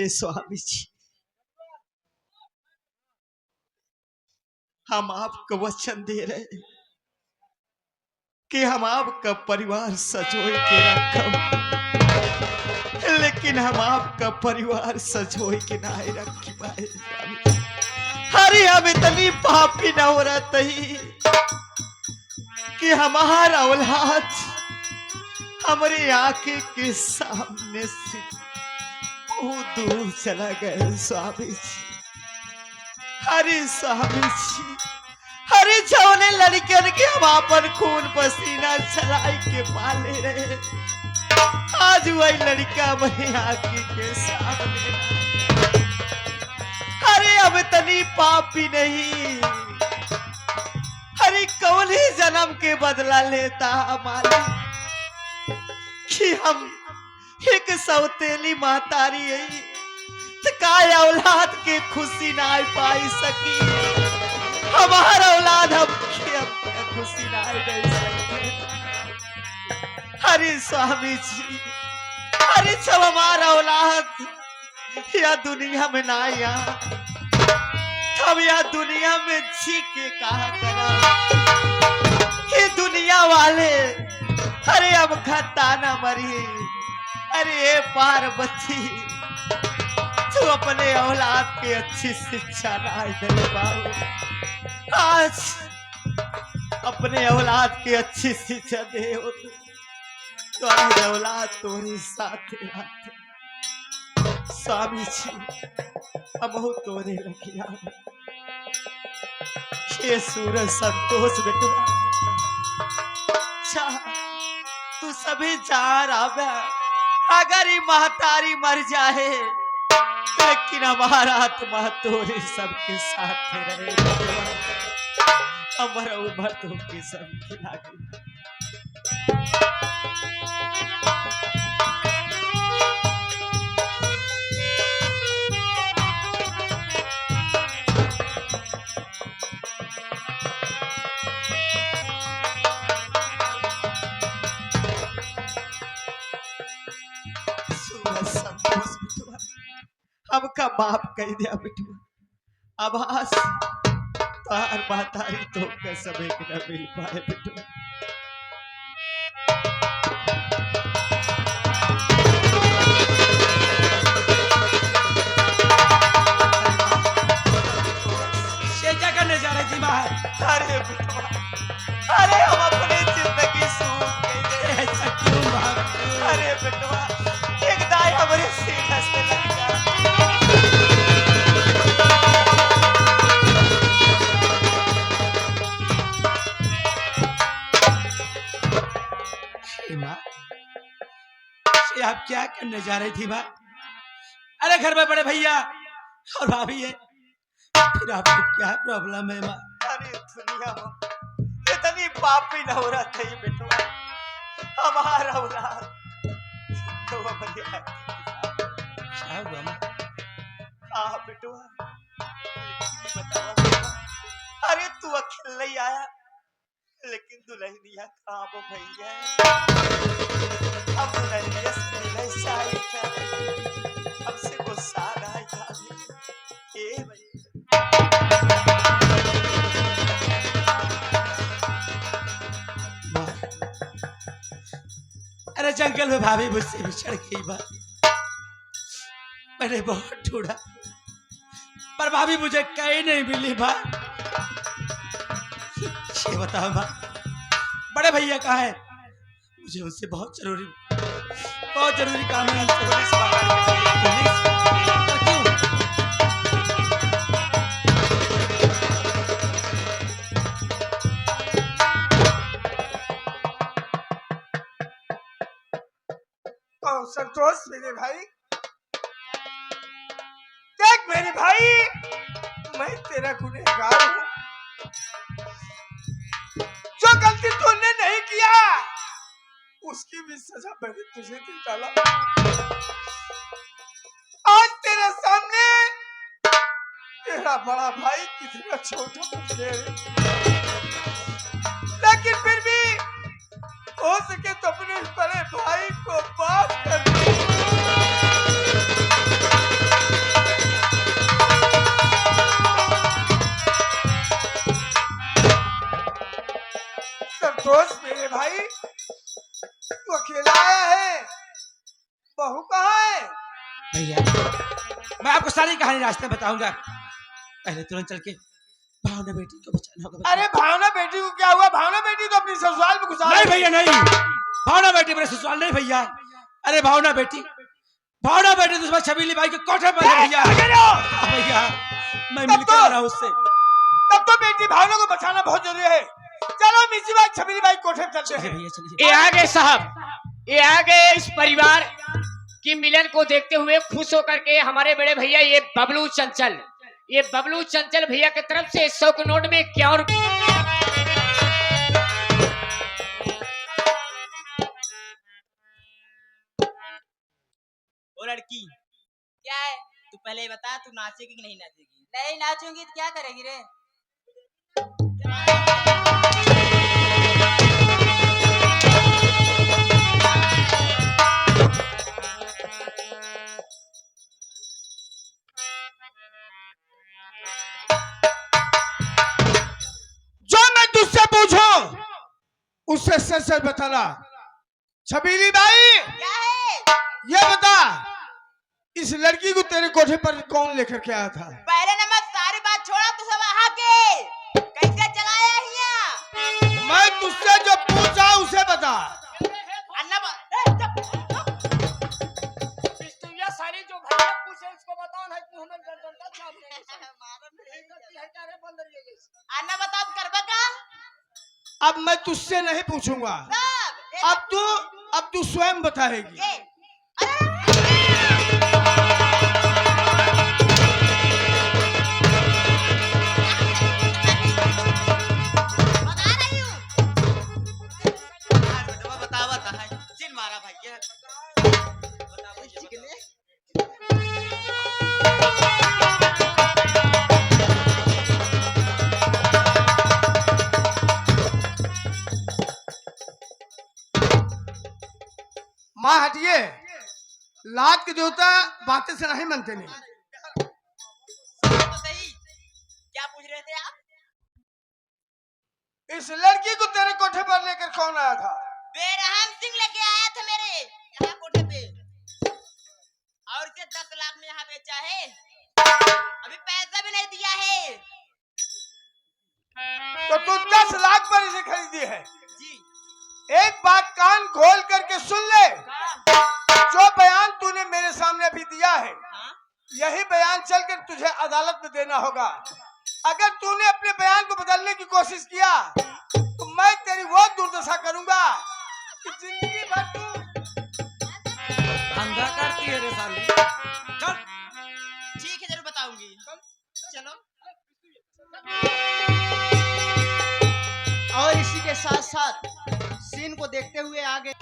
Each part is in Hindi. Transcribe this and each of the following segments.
हे स्वामी जी, हम आपको वचन दे रहे हैं कि हम आपका परिवार सजोए के रखब, लेकिन हम आपका परिवार सजोए के नाय रखी पाए स्वामी। अरे हम इतनी पापी न हो रही कि हमारा औलाद हमारे आंखें के सामने से बहुत दूर चला गया स्वामी जी। अरे स्वामी जी, अरे जौने लड़कन के हम अपन खून पसीना चलाई के पाले रहे, आज वही लड़का मेरी आंखी के सामने। अरे अब इतनी पापी नहीं, अरे कौन ही जन्म के बदला लेता हमारे कि हम एक सौतेली महतारी है तो काय औलाद के खुशी ना पाई सकी, हमारा औलाद हम खुशी ना दे सके। अरे स्वामी जी, अरे जब हमारा औलाद या दुनिया में ना आया तब या दुनिया में जी के कहा करा ये दुनिया वाले, अरे अब खताना मरी। अरे पार्वती, तू अपने औलाद की अच्छी शिक्षा ना दे बाबू, आज अपने औलाद की अच्छी शिक्षा दे तो आज औलाद तोरे साथ रहते। स्वामी जी, हम तोरे रखिया ये सूरज संतोष बेटवा, तू सभी जा रहा, अगर ये महतारी मर जाए लेकिन हमारा आत्मा तोरे सबके साथ रहे, हमारा उम्र तो के सब खिला गई। अब का बाप कह दिया बेटुआ, अब आज तार महतारी तो का सब एक न मिल पाए बेटुआ। क्या करने जा रही थी बाहर? अरे बेटुआ, अरे हम अपनी जिंदगी सूख गई, ऐसा क्यों बाहर? अरे बेटुआ, एक दाई हमारे सीना से लग गया। आप क्या करने जा रही थी माँ? अरे घर में बड़े भैया और भाभी है, फिर आपको क्या प्रॉब्लम है माँ? अरे दुनिया इतनी पापी न हो रहा था बेटुआ, हमारा औलाद तो क्या हुआ माँ? हाँ बेटुआ, बताओ, अरे तू अकेले नहीं आया लेकिन दुल्हनिया कहाँ वो भैया, हम दुल्हनिया से मिले शायद हमसे गुस्सा ना था ए अरे जंगल में भाभी मुझसे बिछड़ गई बात, मैंने बहुत ढूंढा पर भाभी मुझे कहीं नहीं मिली माँ। ये बताओ माँ, बड़े भैया कहाँ है? मुझे उससे बहुत जरूरी काम है। पुलिस क्यों? संतोष मेरे भाई, देख मेरे भाई, मैं तेरा गुनहगार हूँ। जो गलती तूने नहीं किया उसकी भी सजा मैंने तुझे दे डाला। आज तेरे सामने तेरा बड़ा भाई कितना छोटा मुझे है, लेकिन फिर भी हो सके तो अपने बड़े भाई को माफ कर दे। भाई तू अकेला आया है, बहू कहाँ है? भैया मैं आपको सारी कहानी रास्ते में बताऊंगा, पहले तुरंत चल के भावना बेटी को बचाना होगा। अरे भावना बेटी को क्या हुआ? भावना बेटी तो अपनी ससुराल में घुसा नहीं भैया नहीं, भावना बेटी मेरे ससुराल नहीं भैया। अरे भावना बेटी तो सुबह छबीली भाई के कोठे पर है भैया। भैया मैं मिल के आ रहा हूँ उससे। तब तो बेटी भावना को बचाना बहुत जरूरी है। चलो मिसी भाई छबीली भाई कोठे पर चलते हैं। भैया चलिए। ये आ गए साहब, ये आ गए इस परिवार की मिलन को देखते हुए खुश होकर के हमारे बड़े भैया ये बबलू चंचल भैया की तरफ से 100 के नोट में क्या और ओ लड़की क्या है? तू पहले बता, तू नाचेगी कि नहीं नाचेगी? नहीं नाचूंगी तो क्या करेगी रे? जो मैं तुझसे पूछूं उससे सच सच बताना। छबीली भाई क्या है? ये बता, इस लड़की को तेरे कोठे पर कौन लेकर के आया था? पहले नंबर सारी बात छोड़ा, तू सब आ के कैसे चलाया हिया? मैं तुझसे जो पूछा उसे बता। अन्ना सारी जो भैया पूछे उसको बताओ ना कि हमें अन्ना बता करबा का? अब मैं तुझसे नहीं पूछूंगा, अब तू स्वयं बताएगी। माँ हटिए, लात के देवता बातें से नहीं मनते नहीं। क्या पूछ रहे थे आप? इस लड़की को तेरे कोठे पर लेकर कौन आया था? बेरहम सिंह लेके आया था मेरे यहाँ कोठे पे, और इसे 10 लाख में यहाँ बेचा है। अभी पैसा भी नहीं दिया है। तो तू 10 लाख पर इसे खरीदी है? जी। एक बात कान खोल करके सुन ले, जो बयान तूने मेरे सामने अभी दिया है, यही बयान चलकर तुझे अदालत में देना होगा। अगर तूने अपने बयान को बदलने की कोशिश किया तो मैं तेरी वो दुर्दशा करूंगा कि जिंदगी भर तू धंधा करती है रे साली। चल ठीक है, जरूर बताऊंगी। चलो। और इसी के साथ साथ सीन को देखते हुए आगे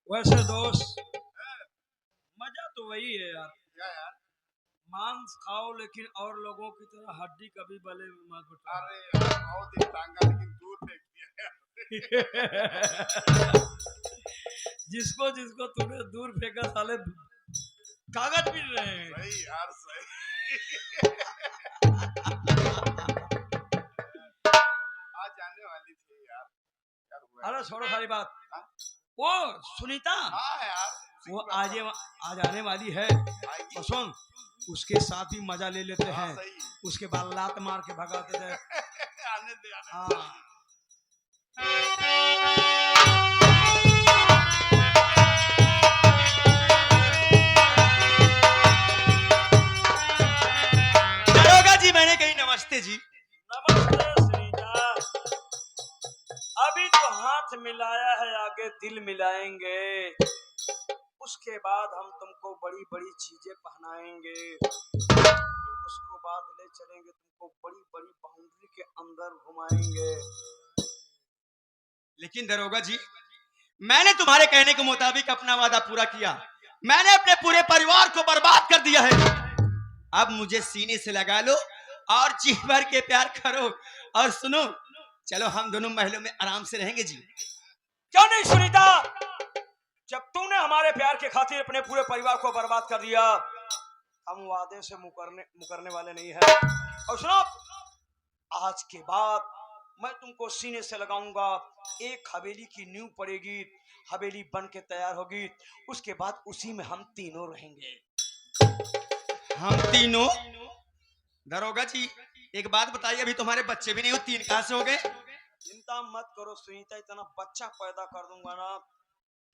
वैसे दोस्त मजा तो वही है यार, मांस खाओ लेकिन और लोगों की तरह हड्डी कभी भले में मत उठाओ। अरे यार बहुत ही टांगा लेकिन दूर फेंक दिया। जिसको जिसको तूने दूर फेंका साले कागज मिल रहे हैं। सही यार सही। आज जाने वाली थी यार, क्या हुआ? अरे छोड़ो सारी बात। वो सुनीता हाँ यार, वो आज आने वाली है, आएगी। तो सुन उसके साथ ही मजा ले लेते हाँ, हैं, सही। उसके बाद लात मार के भगाते थे। आने दे आने हाँ दे। दरोगा जी मैंने कही नमस्ते जी। नमस्ते सुनीता, अभी तो हाथ मिलाया है, आगे दिल मिलाएंगे, उसके बाद हम तुमको बड़ी बड़ी चीजें पहनाएंगे, उसको बाद ले चलेंगे, तुमको बड़ी बड़ी बाउंड्री के अंदर घुमाएंगे। लेकिन दरोगा जी मैंने तुम्हारे कहने के मुताबिक अपना वादा पूरा किया, मैंने अपने पूरे परिवार को बर्बाद कर दिया है। अब मुझे सीने से लगा लो और जी भर के प्यार करो, और सुनो चलो हम दोनों महलों में आराम से रहेंगे जी। क्यों नहीं सुनीता, जब तूने हमारे प्यार के खातिर अपने पूरे परिवार को बर्बाद कर दिया। हम वादे से मुकरने वाले नहीं हैं। और सुनो, आज के बाद मैं तुमको सीने से लगाऊंगा। एक हवेली की नींव पड़ेगी, हवेली बन के तैयार होगी, उसके बाद उसी में हम तीनों रहेंगे। हम तीनों? दरोगा जी एक बात बताइए, अभी तुम्हारे बच्चे भी नहीं हो, 3 कहां से हो गए? चिंता मत करो सुनीता, इतना बच्चा पैदा कर दूंगा ना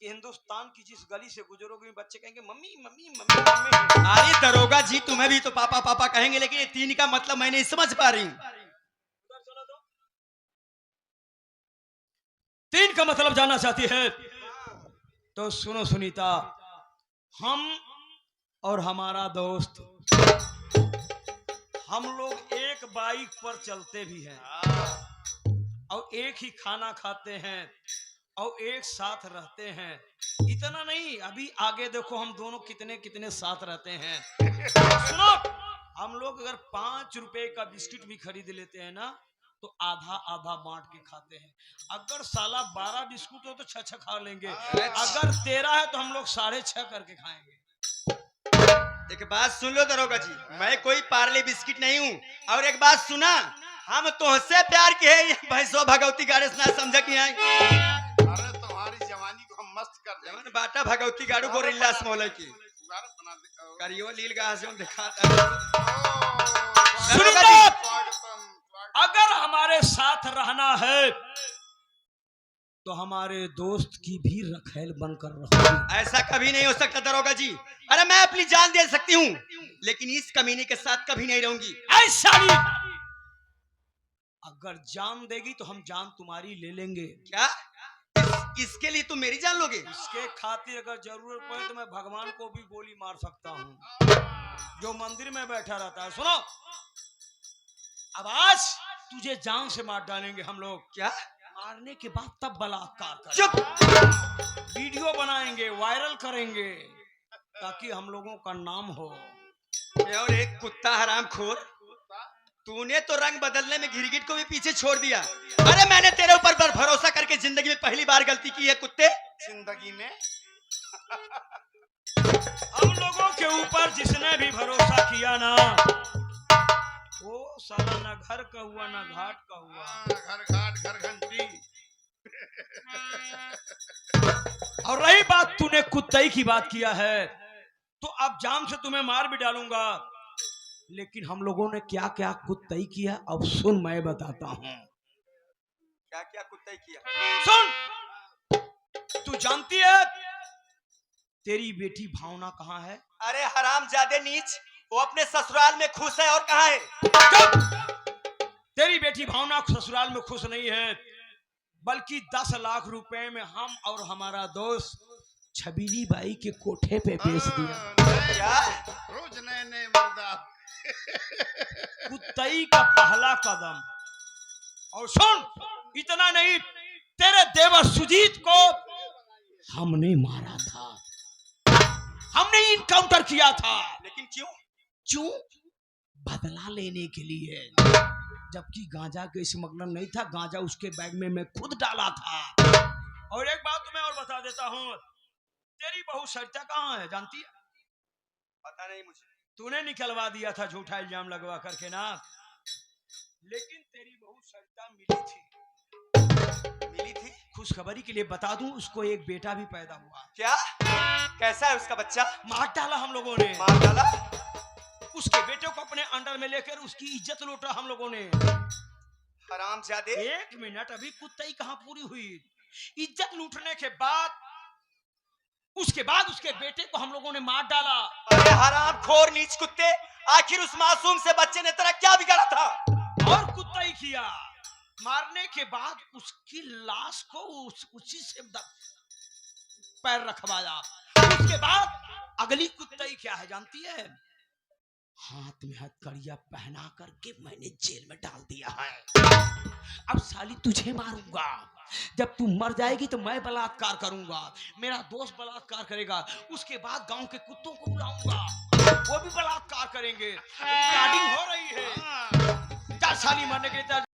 कि हिंदुस्तान की जिस गली से गुजरोगे बच्चे कहेंगे मम्मी मम्मी मम्मी मम्मी। अरे दरोगा जी तुम्हें भी तो पापा पापा कहेंगे, लेकिन ये 3 का मतलब मैं नहीं समझ पा रही हूँ। 3 का मतलब जानना चाहती है तो सुनो सुनीता, हम और हमारा दोस्त, हम लोग एक बाइक पर चलते भी हैं और एक ही खाना खाते हैं और एक साथ रहते हैं। इतना नहीं, अभी आगे देखो हम दोनों कितने कितने साथ रहते हैं। सुनो, हम लोग अगर 5 रुपए का बिस्किट भी खरीद लेते हैं ना तो आधा आधा बांट के खाते हैं। अगर साला 12 बिस्कुट हो तो 6 खा लेंगे, अगर 13 है तो हम लोग 6.5 करके खाएंगे। एक बात सुन लो दरोगा जी, मैं कोई पार्ले बिस्किट नहीं हूँ। और एक बात सुना, हम तुमसे प्यार के है भैंसो भगवती गाड़े से ना समझ के आए। अरे तुम्हारी जवानी को हम मस्त कर देंगे। जवान बाटा भगवती गाड़ू को रिल्लास मोले की उगार बना दे। करियो लील गा से दिखा। सुनीता, स्वागतम। अगर हमारे साथ रहना है तो हमारे दोस्त की भी रखेल बनकर रहो। ऐसा कभी नहीं हो सकता दरोगा जी। अरे मैं अपनी जान दे सकती हूँ, लेकिन इस कमीने के साथ कभी नहीं रहूंगी। ऐसा नहीं, अगर जान देगी तो हम जान तुम्हारी ले लेंगे। क्या इसके लिए तुम मेरी जान लोगे? इसके खातिर अगर जरूरत पड़े तो मैं भगवान को भी गोली मार सकता हूँ जो मंदिर में बैठा रहता है। सुनो, अब आज तुझे जान से मार डालेंगे हम लोग। क्या? मारने के बाद तब बलात्कार करेंगे, चुप। वीडियो बनाएंगे, वायरल करेंगे ताकि हम लोगों का नाम हो। और एक कुत्ता हरामखोर, तूने तो रंग बदलने में गिरगिट को भी पीछे छोड़ दिया। अरे मैंने तेरे ऊपर भरोसा करके जिंदगी में पहली बार गलती की है कुत्ते। जिंदगी में हम लोगों के ऊपर जिसने भी भरोसा किया ना, वो साला ना घर का हुआ ना घाट का हुआ। घर घाट घर घंटी। और रही बात, तूने कुत्तई की बात किया है तो अब जान से तुम्हें मार भी डालूंगा, लेकिन हम लोगों ने क्या क्या कुत्तई किया अब सुन, मैं बताता हूँ। क्या क्या कुत्ते किया? सुन, तू जानती है तेरी बेटी भावना कहाँ है? अरे हरामजादे नीच, वो अपने ससुराल में खुश है। और कहाँ है? तेरी बेटी भावना ससुराल में खुश नहीं है, बल्कि 10 लाख रुपए में हम और हमारा दोस्त छबीली बाई के कोठे पे बेच दिया। क्या? रोज नए नए मुर्दा। कुत्तई का पहला कदम। और सुन, इतना नहीं, तेरे देवर सुजीत को हमने मारा था, हमने इनकाउंटर किया था। लेकिन क्यों? क्यों? बदला लेने के लिए। जबकि गांजा के स्मगलर नहीं था, गांजा उसके बैग में मैं खुद डाला था। और एक बात तुम्हें और बता देता हूँ, तेरी बहू सरिता कहाँ है जानती है? पता नहीं मुझे। तूने निकलवा दिया था झूठा इल्जाम लगवा करके ना, लेकिन तेरी बहू सरिता मिली थी। मिली थी? खुशखबरी के लिए बता दूं, उसको एक बेटा भी पैदा हुआ। क्या? कैसा है उसका बच्चा? मार डाला हम लोगों ने, मार डाला? उसके बेटे को अपने अंडर में लेकर उसकी इज्जत लूटा हम लोगों ने। हरामजादे। 1 मिनट, अभी कुत्तई कहाँ पूरी हुई। इज्जत लूटने के बाद उसके बेटे को हम लोगों ने मार डाला। अरे हरामखोर नीच कुत्ते, आखिर उस मासूम से बच्चे ने तेरा क्या बिगाड़ा था? और कुत्तई किया, मारने के बाद उसकी लाश को उसी से पैर रखवाया। उसके बाद अगली कुत्तई क्या है जानती है? हाथ में हथकड़िया पहना करके मैंने जेल में डाल दिया है। अब साली तुझे मारूंगा, जब तू मर जाएगी तो मैं बलात्कार करूंगा, मेरा दोस्त बलात्कार करेगा, उसके बाद गांव के कुत्तों को बुलाऊंगा, वो भी बलात्कार करेंगे। रिकॉर्डिंग हो रही है। जा साली मरने के लिए